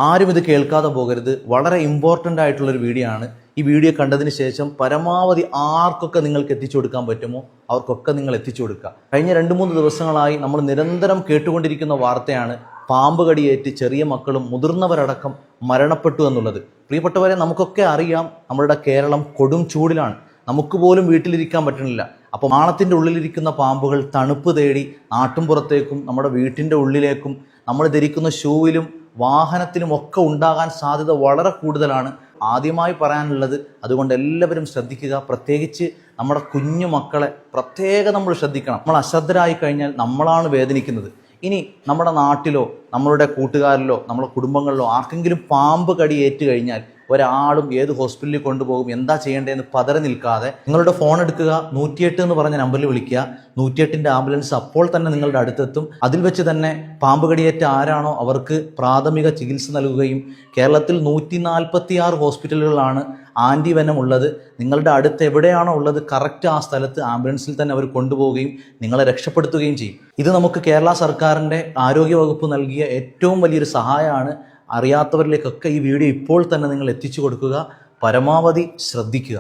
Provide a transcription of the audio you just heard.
ആരും ഇത് കേൾക്കാതെ പോകരുത്. വളരെ ഇമ്പോർട്ടൻ്റ് ആയിട്ടുള്ളൊരു വീഡിയോ ആണ്. ഈ വീഡിയോ കണ്ടതിന് ശേഷം പരമാവധി ആർക്കൊക്കെ നിങ്ങൾക്ക് എത്തിച്ചു കൊടുക്കാൻ പറ്റുമോ അവർക്കൊക്കെ നിങ്ങൾ എത്തിച്ചു കൊടുക്കുക. കഴിഞ്ഞ 2-3 ദിവസങ്ങളായി നമ്മൾ നിരന്തരം കേട്ടുകൊണ്ടിരിക്കുന്ന വാർത്തയാണ് പാമ്പ് കടിയേറ്റ് ചെറിയ മക്കളും മുതിർന്നവരടക്കം മരണപ്പെട്ടു എന്നുള്ളത്. പ്രിയപ്പെട്ടവരെ, നമുക്കൊക്കെ അറിയാം നമ്മളുടെ കേരളം കൊടും ചൂടിലാണ്. നമുക്ക് പോലും വീട്ടിലിരിക്കാൻ പറ്റുന്നില്ല. അപ്പോൾ മാളത്തിൻ്റെ ഉള്ളിലിരിക്കുന്ന പാമ്പുകൾ തണുപ്പ് തേടി നാട്ടുംപുറത്തേക്കും നമ്മുടെ വീട്ടിൻ്റെ ഉള്ളിലേക്കും നമ്മൾ ധരിക്കുന്ന ഷൂവിലും വാഹനത്തിലും ഒക്കെ ഉണ്ടാകാൻ സാധ്യത വളരെ കൂടുതലാണ്. ആദ്യമായി പറയാനുള്ളത്, അതുകൊണ്ട് എല്ലാവരും ശ്രദ്ധിക്കുക. പ്രത്യേകിച്ച് നമ്മുടെ കുഞ്ഞു മക്കളെ പ്രത്യേകം നമ്മൾ ശ്രദ്ധിക്കണം. നമ്മൾ അശ്രദ്ധരായി കഴിഞ്ഞാൽ നമ്മളാണ് വേദനിക്കുന്നത്. ഇനി നമ്മുടെ നാട്ടിലോ നമ്മളുടെ കൂട്ടുകാരിലോ നമ്മുടെ കുടുംബങ്ങളിലോ ആർക്കെങ്കിലും പാമ്പ് കടി ഏറ്റു കഴിഞ്ഞാൽ ഒരാളും ഏത് ഹോസ്പിറ്റലിൽ കൊണ്ടുപോകും, എന്താ ചെയ്യേണ്ടതെന്ന് പതറി നിൽക്കാതെ നിങ്ങളുടെ ഫോൺ എടുക്കുക, 108 എന്ന് പറഞ്ഞ നമ്പറിൽ വിളിക്കുക. 108ൻ്റെ ആംബുലൻസ് അപ്പോൾ തന്നെ നിങ്ങളുടെ അടുത്തെത്തും. അതിൽ വെച്ച് തന്നെ പാമ്പ് കടിയേറ്റ ആരാണോ അവർക്ക് പ്രാഥമിക ചികിത്സ നൽകുകയും കേരളത്തിൽ 146 ഹോസ്പിറ്റലുകളാണ് ആൻറ്റിവെനം ഉള്ളത്. നിങ്ങളുടെ അടുത്ത് എവിടെയാണോ ഉള്ളത് കറക്റ്റ് ആ സ്ഥലത്ത് ആംബുലൻസിൽ തന്നെ അവർ കൊണ്ടുപോവുകയും നിങ്ങളെ രക്ഷപ്പെടുത്തുകയും ചെയ്യും. ഇത് നമുക്ക് കേരള സർക്കാരിൻ്റെ ആരോഗ്യവകുപ്പ് നൽകിയ ഏറ്റവും വലിയൊരു സഹായമാണ്. അറിയാത്തവരിലേക്കൊക്കെ ഈ വീഡിയോ ഇപ്പോൾ തന്നെ നിങ്ങൾ എത്തിച്ചു കൊടുക്കുക. പരമാവധി ശ്രദ്ധിക്കുക.